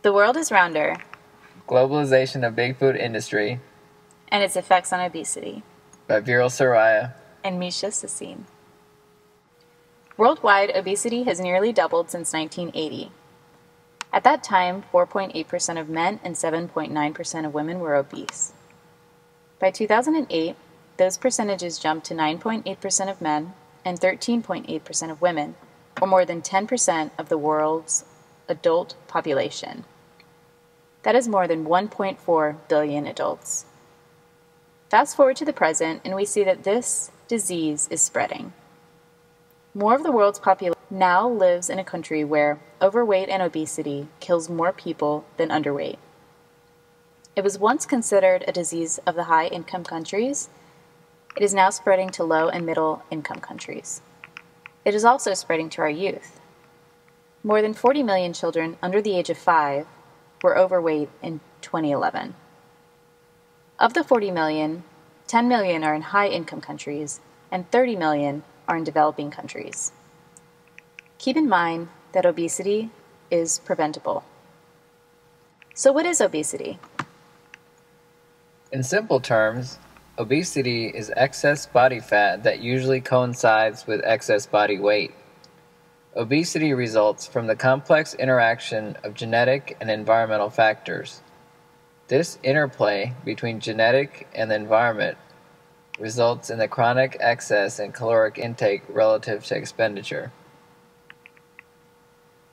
The World is Rounder, Globalization of Big Food Industry, and its Effects on Obesity, by Veeral Saraiya and Misha Sassin. Worldwide, obesity has nearly doubled since 1980. At that time, 4.8% of men and 7.9% of women were obese. By 2008, those percentages jumped to 9.8% of men and 13.8% of women, or more than 10% of the world's adult population. That is more than 1.4 billion adults. Fast forward to the present, and we see that this disease is spreading. More of the world's population now lives in a country where overweight and obesity kills more people than underweight. It was once considered a disease of the high-income countries. It is now spreading to low- and middle-income countries. It is also spreading to our youth. More than 40 million children under the age of 5 were overweight in 2011. Of the 40 million, 10 million are in high-income countries, and 30 million are in developing countries. Keep in mind that obesity is preventable. So what is obesity? In simple terms, obesity is excess body fat that usually coincides with excess body weight. Obesity results from the complex interaction of genetic and environmental factors. This interplay between genetic and the environment results in the chronic excess in caloric intake relative to expenditure.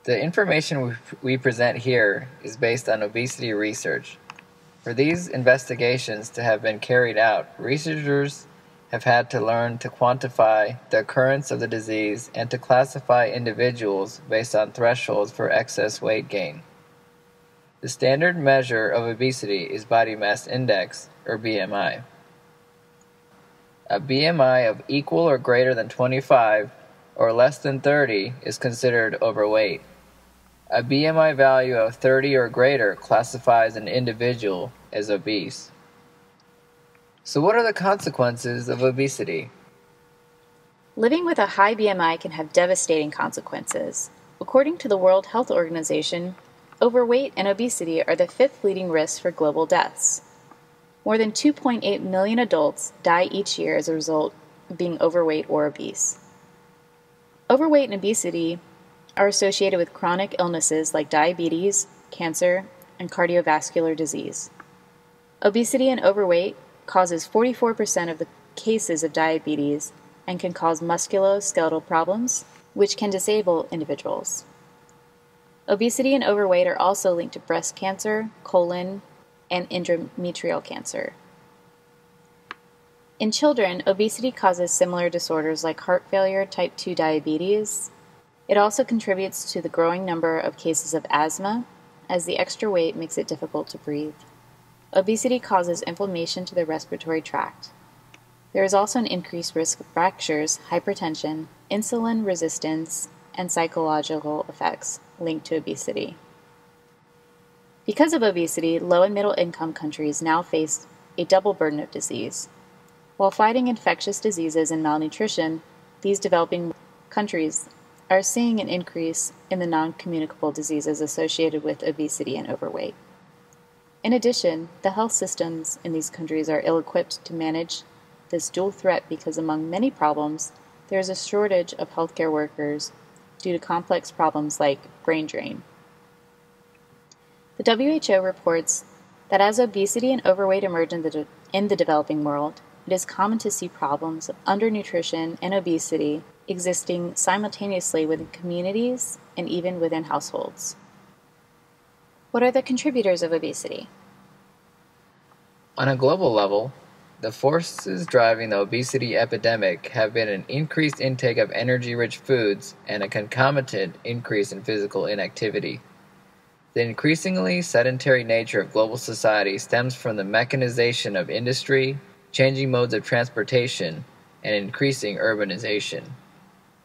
The information we present here is based on obesity research. For these investigations to have been carried out, researchers have had to learn to quantify the occurrence of the disease and to classify individuals based on thresholds for excess weight gain. The standard measure of obesity is body mass index, or BMI. A BMI of equal or greater than 25 or less than 30 is considered overweight. A BMI value of 30 or greater classifies an individual as obese. So what are the consequences of obesity? Living with a high BMI can have devastating consequences. According to the World Health Organization, overweight and obesity are the 5th leading risk for global deaths. More than 2.8 million adults die each year as a result of being overweight or obese. Overweight and obesity are associated with chronic illnesses like diabetes, cancer, and cardiovascular disease. Obesity and overweight causes 44% of the cases of diabetes and can cause musculoskeletal problems, which can disable individuals. Obesity and overweight are also linked to breast cancer, colon, and endometrial cancer. In children, obesity causes similar disorders like heart failure, type 2 diabetes. It also contributes to the growing number of cases of asthma, as the extra weight makes it difficult to breathe. Obesity causes inflammation to the respiratory tract. There is also an increased risk of fractures, hypertension, insulin resistance, and psychological effects linked to obesity. Because of obesity, low and middle income countries now face a double burden of disease. While fighting infectious diseases and malnutrition, these developing countries are seeing an increase in the non-communicable diseases associated with obesity and overweight. In addition, the health systems in these countries are ill-equipped to manage this dual threat because, among many problems, there is a shortage of healthcare workers due to complex problems like brain drain. The WHO reports that as obesity and overweight emerge in the developing world, it is common to see problems of undernutrition and obesity existing simultaneously within communities and even within households. What are the contributors of obesity? On a global level, the forces driving the obesity epidemic have been an increased intake of energy-rich foods and a concomitant increase in physical inactivity. The increasingly sedentary nature of global society stems from the mechanization of industry, changing modes of transportation, and increasing urbanization.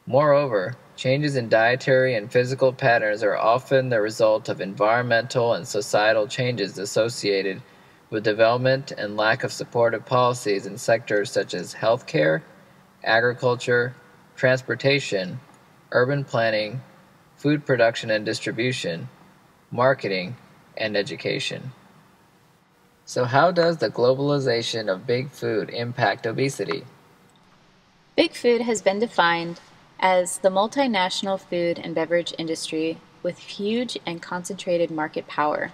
Moreover, changes in dietary and physical patterns are often the result of environmental and societal changes associated with development and lack of supportive policies in sectors such as healthcare, agriculture, transportation, urban planning, food production and distribution, marketing, and education. So how does the globalization of big food impact obesity? Big food has been defined as the multinational food and beverage industry with huge and concentrated market power.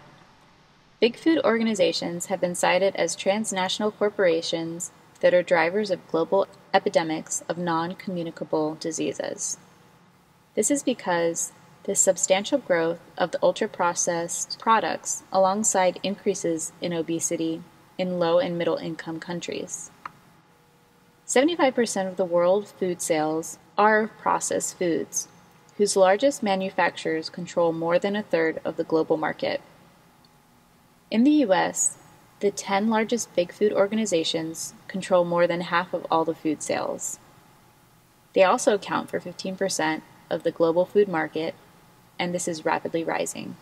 Big food organizations have been cited as transnational corporations that are drivers of global epidemics of non-communicable diseases. This is because the substantial growth of the ultra-processed products alongside increases in obesity in low and middle income countries. 75% of the world food sales are of processed foods, whose largest manufacturers control more than a third of the global market. In the US, the 10 largest big food organizations control more than half of all the food sales. They also account for 15% of the global food market, and this is rapidly rising.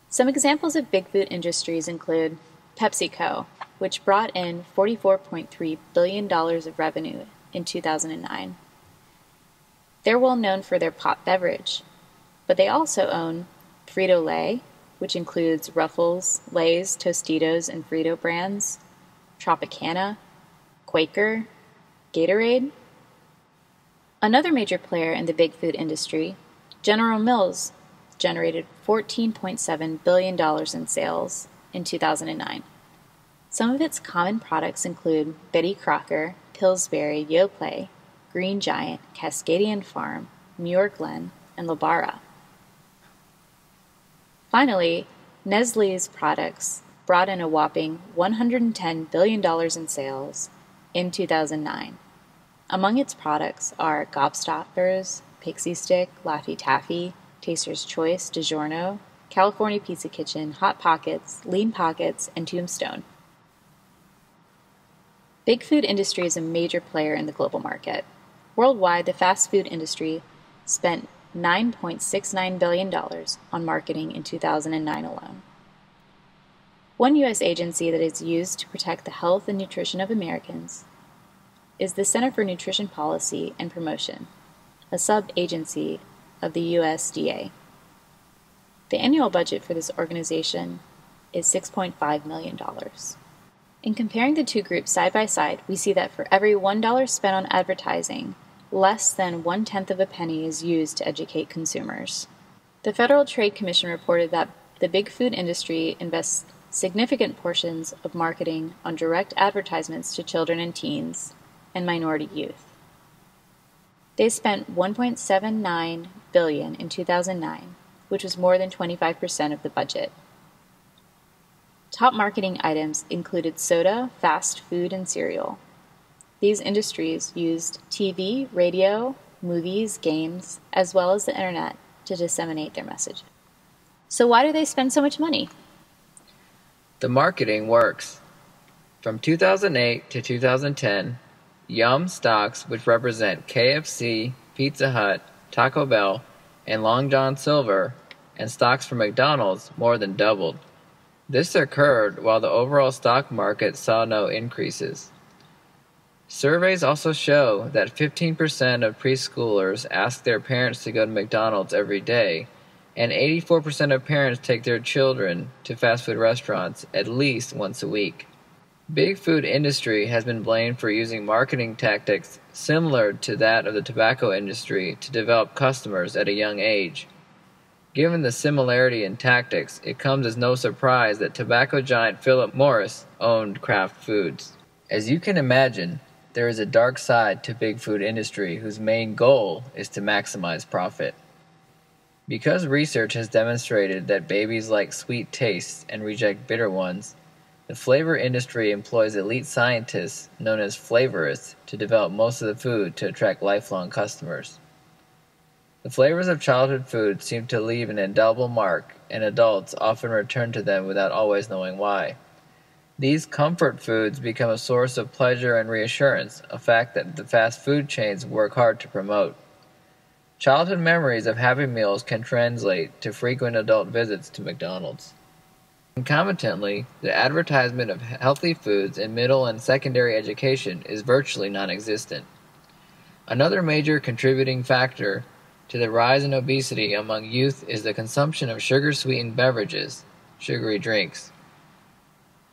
Some examples of big food industries include PepsiCo, which brought in $44.3 billion of revenue in 2009. They're well known for their pop beverage, but they also own Frito-Lay, which includes Ruffles, Lay's, Tostitos, and Frito brands, Tropicana, Quaker, Gatorade. Another major player in the big food industry, General Mills, generated $14.7 billion in sales in 2009. Some of its common products include Betty Crocker, Pillsbury, Yoplait, Green Giant, Cascadian Farm, Muir Glen, and Labara. Finally, Nestlé's products brought in a whopping $110 billion in sales in 2009. Among its products are Gobstoppers, Pixie Stick, Laffy Taffy, Taster's Choice, DiGiorno, California Pizza Kitchen, Hot Pockets, Lean Pockets, and Tombstone. Big food industry is a major player in the global market. Worldwide, the fast food industry spent $9.69 billion on marketing in 2009 alone. One U.S. agency that is used to protect the health and nutrition of Americans is the Center for Nutrition Policy and Promotion, a sub-agency of the USDA. The annual budget for this organization is $6.5 million. In comparing the two groups side by side, we see that for every $1 spent on advertising, less than 1/10 of a penny is used to educate consumers. The Federal Trade Commission reported that the big food industry invests significant portions of marketing on direct advertisements to children and teens and minority youth. They spent $1.79 billion in 2009, which was more than 25% of the budget. Top marketing items included soda, fast food, and cereal. These industries used TV, radio, movies, games, as well as the internet to disseminate their message. So why do they spend so much money? The marketing works. From 2008 to 2010, Yum stocks, which represent KFC, Pizza Hut, Taco Bell, and Long John Silver, and stocks for McDonald's more than doubled. This occurred while the overall stock market saw no increases. Surveys also show that 15% of preschoolers ask their parents to go to McDonald's every day, and 84% of parents take their children to fast food restaurants at least once a week. Big food industry has been blamed for using marketing tactics similar to that of the tobacco industry to develop customers at a young age. Given the similarity in tactics, it comes as no surprise that tobacco giant Philip Morris owned Kraft Foods. As you can imagine, there is a dark side to big food industry whose main goal is to maximize profit. Because research has demonstrated that babies like sweet tastes and reject bitter ones, the flavor industry employs elite scientists known as flavorists to develop most of the food to attract lifelong customers. The flavors of childhood food seem to leave an indelible mark, and adults often return to them without always knowing why. These comfort foods become a source of pleasure and reassurance, a fact that the fast food chains work hard to promote. Childhood memories of Happy Meals can translate to frequent adult visits to McDonald's. Concomitantly, the advertisement of healthy foods in middle and secondary education is virtually non-existent. Another major contributing factor to the rise in obesity among youth is the consumption of sugar-sweetened beverages, sugary drinks.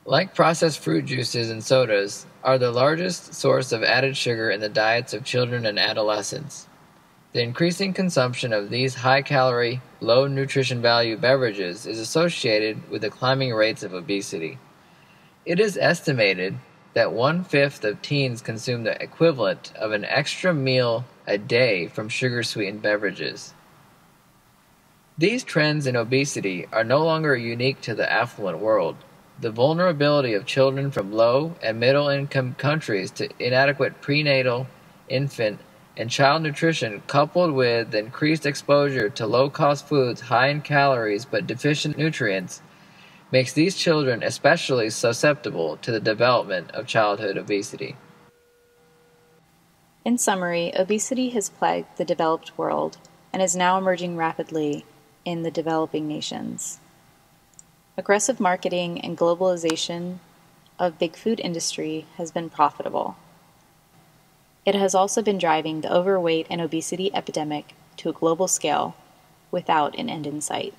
Like processed fruit juices and sodas, are the largest source of added sugar in the diets of children and adolescents. The increasing consumption of these high-calorie, low-nutrition value beverages is associated with the climbing rates of obesity. It is estimated that 1/5 of teens consume the equivalent of an extra meal a day from sugar-sweetened beverages. These trends in obesity are no longer unique to the affluent world. The vulnerability of children from low and middle-income countries to inadequate prenatal, infant, and child nutrition, coupled with the increased exposure to low-cost foods high in calories but deficient nutrients, makes these children especially susceptible to the development of childhood obesity. In summary, obesity has plagued the developed world and is now emerging rapidly in the developing nations. Aggressive marketing and globalization of big food industry has been profitable. It has also been driving the overweight and obesity epidemic to a global scale without an end in sight.